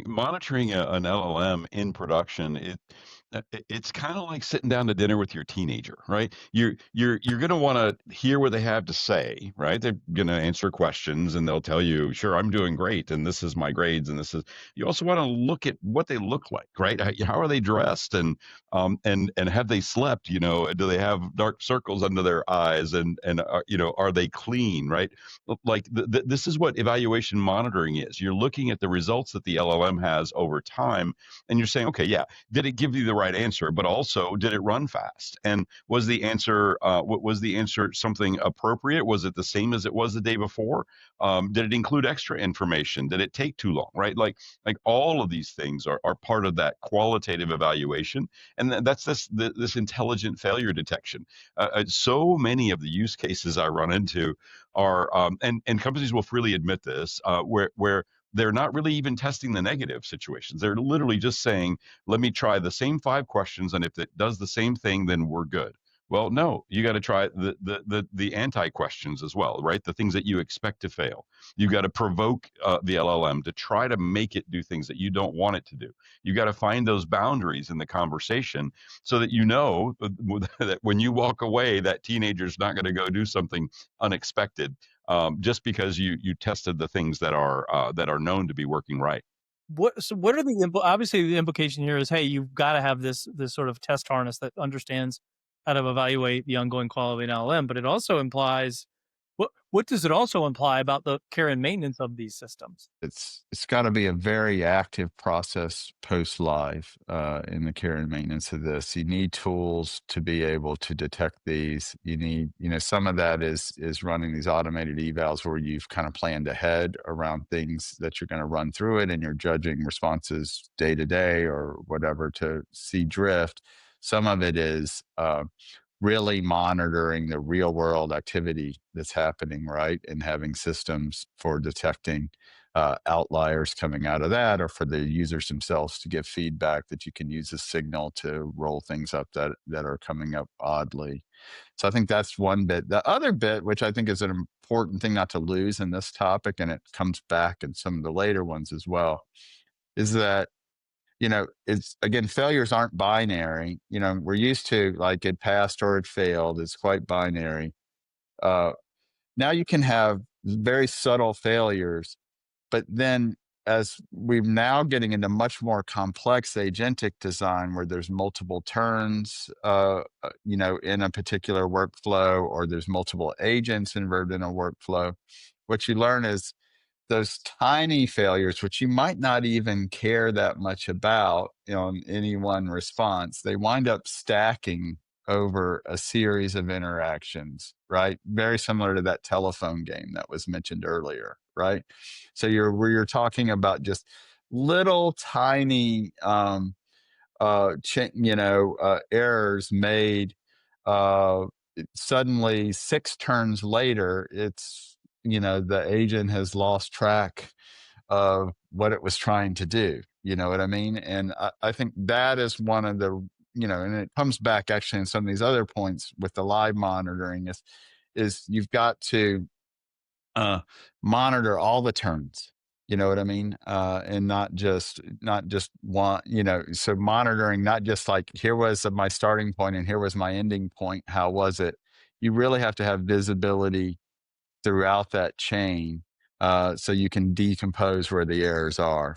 Monitoring an LLM in production, it's kind of like sitting down to dinner with your teenager, right? You're going to want to hear what they have to say, right? They're going to answer questions and they'll tell you, "Sure, I'm doing great, and this is my grades, and this is." You also want to look at what they look like, right? How are they dressed, and have they slept? Do they have dark circles under their eyes, and are they clean, right? Like this is what evaluation monitoring is. You're looking at the results that the LLM has over time, and you're saying, okay, yeah, did it give you the right answer, but also did it run fast, and was the answer something appropriate? Was it the same as it was the day before? Did it include extra information? Did it take too long? Right, like all of these things are part of that qualitative evaluation, and that's this intelligent failure detection. So many of the use cases I run into are and companies will freely admit this, where they're not really even testing the negative situations. They're literally just saying, let me try the same 5 questions, and if it does the same thing, then we're good. Well, no, you got to try the anti questions as well, right? The things that you expect to fail. You got to provoke the LLM to try to make it do things that you don't want it to do. You got to find those boundaries in the conversation so that you know that when you walk away, that teenager's not going to go do something unexpected, just because you tested the things that are known to be working right. What are obviously the implication here is, hey, you've got to have this sort of test harness that understands how to evaluate the ongoing quality of an LLM, but it also implies what does it also imply about the care and maintenance of these systems? It's got to be a very active process post live in the care and maintenance of this. You need tools to be able to detect these. You need, some of that is running these automated evals where you've kind of planned ahead around things that you're going to run through it, and you're judging responses day to day or whatever to see drift. Some of it is really monitoring the real world activity that's happening, right? And having systems for detecting outliers coming out of that, or for the users themselves to give feedback that you can use as signal to roll things up that are coming up oddly. So I think that's one bit. The other bit, which I think is an important thing not to lose in this topic, and it comes back in some of the later ones as well, is that it's again, failures aren't binary. We're used to like it passed or it failed. It's quite binary. Uh, Now you can have very subtle failures, but then as we're now getting into much more complex agentic design where there's multiple turns, in a particular workflow, or there's multiple agents involved in a workflow, what you learn is those tiny failures, which you might not even care that much about in any one response, they wind up stacking over a series of interactions, right? Very similar to that telephone game that was mentioned earlier, right? So you're talking about just little tiny errors made. Uh, Suddenly, 6 turns later, the agent has lost track of what it was trying to do. You know what I mean? And I think that is one of the, and it comes back actually in some of these other points with the live monitoring is you've got to monitor all the turns. You know what I mean? And not just one. So monitoring not just like here was my starting point and here was my ending point. How was it? You really have to have visibility throughout that chain, so you can decompose where the errors are.